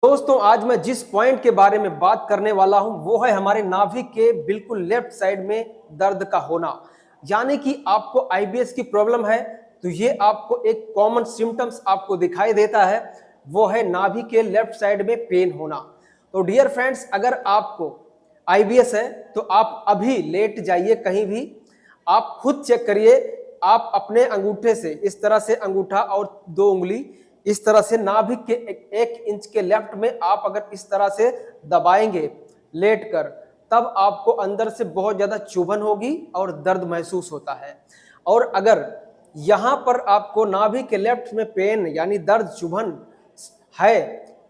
दोस्तों आज मैं जिस पॉइंट के बारे में बात करने वाला हूं वो है हमारे नाभि के बिल्कुल लेफ्ट साइड में दर्द का होना। यानी कि आपको आईबीएस की प्रॉब्लम है तो ये आपको एक कॉमन सिम्टम्स आपको दिखाई देता है, वो है नाभि के लेफ्ट साइड में पेन होना। तो डियर फ्रेंड्स, अगर आपको आईबीएस है तो आप अभी लेट जाइए कहीं भी, आप खुद चेक करिए। आप अपने अंगूठे से इस तरह से अंगूठा और दो उंगली इस तरह से नाभिक के 1 इंच के लेफ्ट में आप अगर इस तरह से दबाएंगे लेट कर, तब आपको अंदर से बहुत ज्यादा चुभन होगी और दर्द महसूस होता है। और अगर यहां पर आपको नाभि के लेफ्ट में पेन यानी दर्द चुभन है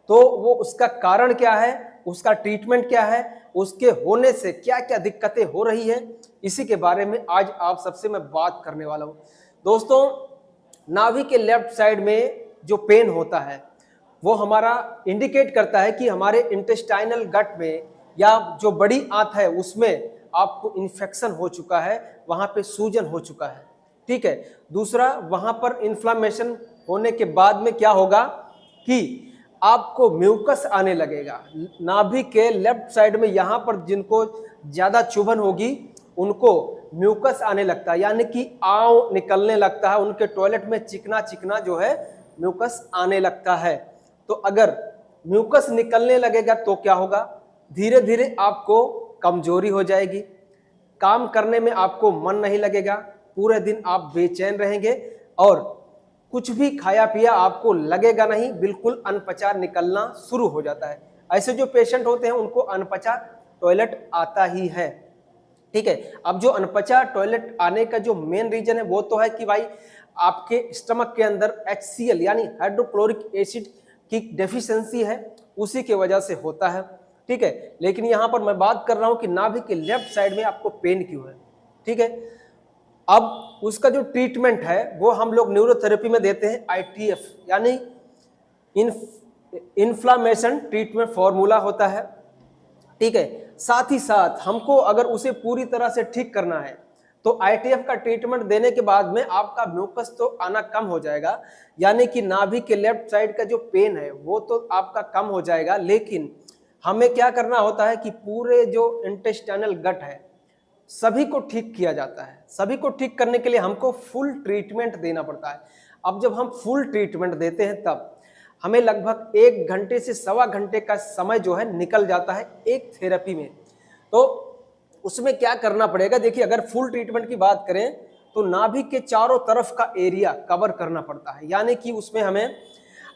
तो वो उसका कारण क्या है, उसका ट्रीटमेंट क्या है, उसके होने से क्या क्या दिक्कतें हो रही है, इसी के बारे में आज आप सबसे मैं बात करने वाला हूं। दोस्तों, नाभि के लेफ्ट साइड में जो पेन होता है वो हमारा इंडिकेट करता है कि हमारे इंटेस्टाइनल गट में या जो बड़ी आंत है उसमें आपको इन्फेक्शन हो चुका है, वहां पे सूजन हो चुका है। ठीक है। दूसरा, वहां पर इन्फ्लामेशन होने के बाद में क्या होगा कि आपको म्यूकस आने लगेगा नाभि के लेफ्ट साइड में। यहां पर जिनको ज्यादा चुभन होगी उनको म्यूकस आने लगता है, यानी कि आंव निकलने लगता है, उनके टॉयलेट में चिकना चिकना जो है म्यूकस आने लगता है। तो अगर म्यूकस निकलने लगेगा तो क्या होगा, धीरे धीरे आपको कमजोरी हो जाएगी, काम करने में आपको मन नहीं लगेगा, पूरे दिन आप बेचैन रहेंगे और कुछ भी खाया पिया आपको लगेगा नहीं, बिल्कुल अनपचा निकलना शुरू हो जाता है। ऐसे जो पेशेंट होते हैं उनको अनपचा टॉयलेट आता ही है। ठीक है। अब जो अनपचा टॉयलेट आने का जो मेन रीजन है वो तो है कि भाई आपके स्टमक के अंदर HCl यानी हाइड्रोक्लोरिक एसिड की डेफिशिएंसी है, उसी के वजह से होता है। ठीक है। लेकिन यहां पर मैं बात कर रहा हूं कि नाभि के लेफ्ट साइड में आपको पेन क्यों है। ठीक है। अब उसका जो ट्रीटमेंट है वो हम लोग न्यूरोथेरेपी में देते हैं ITF यानी इन्फ्लामेशन ट्रीटमेंट फॉर्मूला होता है। ठीक है। साथ ही साथ हमको अगर उसे पूरी तरह से ठीक करना है तो ITF का ट्रीटमेंट देने के बाद में आपका म्यूकस तो आना कम हो जाएगा, यानी कि नाभि के लेफ्ट साइड का जो पेन है वो तो आपका कम हो जाएगा। लेकिन हमें क्या करना होता है कि पूरे जो इंटेस्टाइनल गट है सभी को ठीक किया जाता है। सभी को ठीक करने के लिए हमको फुल ट्रीटमेंट देना पड़ता है। अब जब हम फुल ट्रीटमेंट देते हैं तब हमें लगभग 1 घंटे से सवा घंटे का समय जो है निकल जाता है एक थेरेपी में। तो उसमें क्या करना पड़ेगा, देखिए अगर फुल ट्रीटमेंट की बात करें तो नाभि के चारों तरफ का एरिया कवर करना पड़ता है। यानी कि उसमें हमें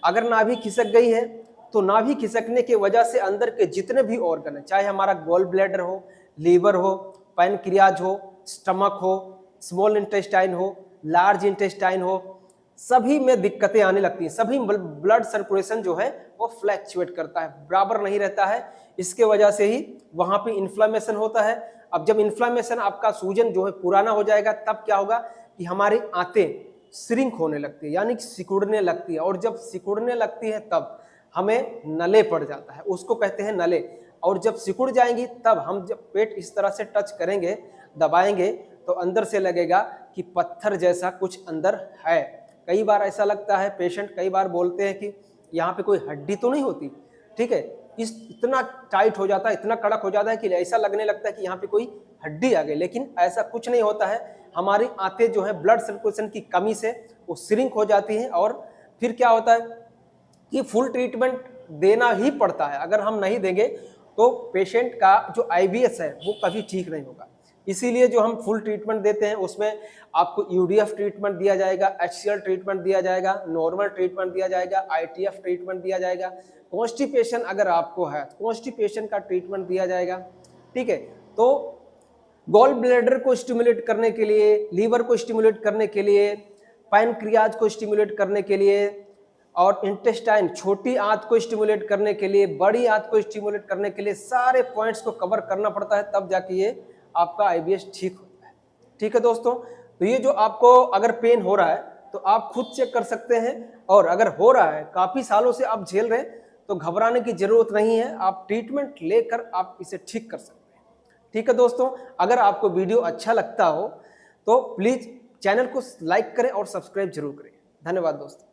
अगर नाभि खिसक गई है तो नाभि खिसकने की वजह से अंदर के जितने भी ऑर्गन है, चाहे हमारा गॉल ब्लैडर हो, लीवर हो, पैनक्रियाज हो, स्टमक हो, स्मॉल इंटेस्टाइन हो, लार्ज इंटेस्टाइन हो, सभी में दिक्कतें आने लगती हैं। सभी ब्लड सर्कुलेशन जो है वो फ्लैक्चुएट करता है, बराबर नहीं रहता है। इसके वजह से ही वहां पे इन्फ्लामेशन होता है। अब जब इन्फ्लामेशन आपका सूजन जो है पुराना हो जाएगा तब क्या होगा कि हमारी आंतें श्रिंक होने लगती है, यानी कि सिकुड़ने लगती है। और जब सिकुड़ने लगती है तब हमें नले पड़ जाता है, उसको कहते हैं नले। और जब सिकुड़ जाएंगी तब हम जब पेट इस तरह से टच करेंगे, दबाएंगे, तो अंदर से लगेगा कि पत्थर जैसा कुछ अंदर है। कई बार ऐसा लगता है, पेशेंट कई बार बोलते हैं कि यहाँ पे कोई हड्डी तो नहीं होती। ठीक है। इतना टाइट हो जाता है, इतना कड़क हो जाता है कि ऐसा लगने लगता है कि यहाँ पे कोई हड्डी आ गई, लेकिन ऐसा कुछ नहीं होता है। हमारी आंतें जो है ब्लड सर्कुलेशन की कमी से वो श्रिंक हो जाती हैं और फिर क्या होता है कि फुल ट्रीटमेंट देना ही पड़ता है। अगर हम नहीं देंगे तो पेशेंट का जो आईबीएस है वो कभी ठीक नहीं होगा। इसीलिए जो हम फुल ट्रीटमेंट देते हैं उसमें आपको यूडीएफ ट्रीटमेंट दिया जाएगा, HCl ट्रीटमेंट दिया जाएगा, नॉर्मल ट्रीटमेंट दिया जाएगा, ITF ट्रीटमेंट दिया जाएगा। कॉन्स्टिपेशन अगर आपको है तो कॉन्स्टिपेशन का ट्रीटमेंट दिया जाएगा। ठीक है। तो गॉल ब्लैडर को स्टिमुलेट करने के लिए, लीवर को स्टिमुलेट करने के लिए, पैनक्रियाज को स्टिमुलेट करने के लिए और इंटेस्टाइन छोटी आंत को स्टिमुलेट करने के लिए, बड़ी आंत को स्टिमुलेट करने के लिए सारे पॉइंट्स को कवर करना पड़ता है, तब जाके ये आपका आईबीएस ठीक होता है। ठीक है दोस्तों, तो ये जो आपको अगर पेन हो रहा है तो आप खुद चेक कर सकते हैं, और अगर हो रहा है काफी सालों से आप झेल रहे हैं तो घबराने की जरूरत नहीं है, आप ट्रीटमेंट लेकर आप इसे ठीक कर सकते हैं। ठीक है दोस्तों, अगर आपको वीडियो अच्छा लगता हो तो प्लीज चैनल को लाइक करें और सब्सक्राइब जरूर करें। धन्यवाद दोस्तों।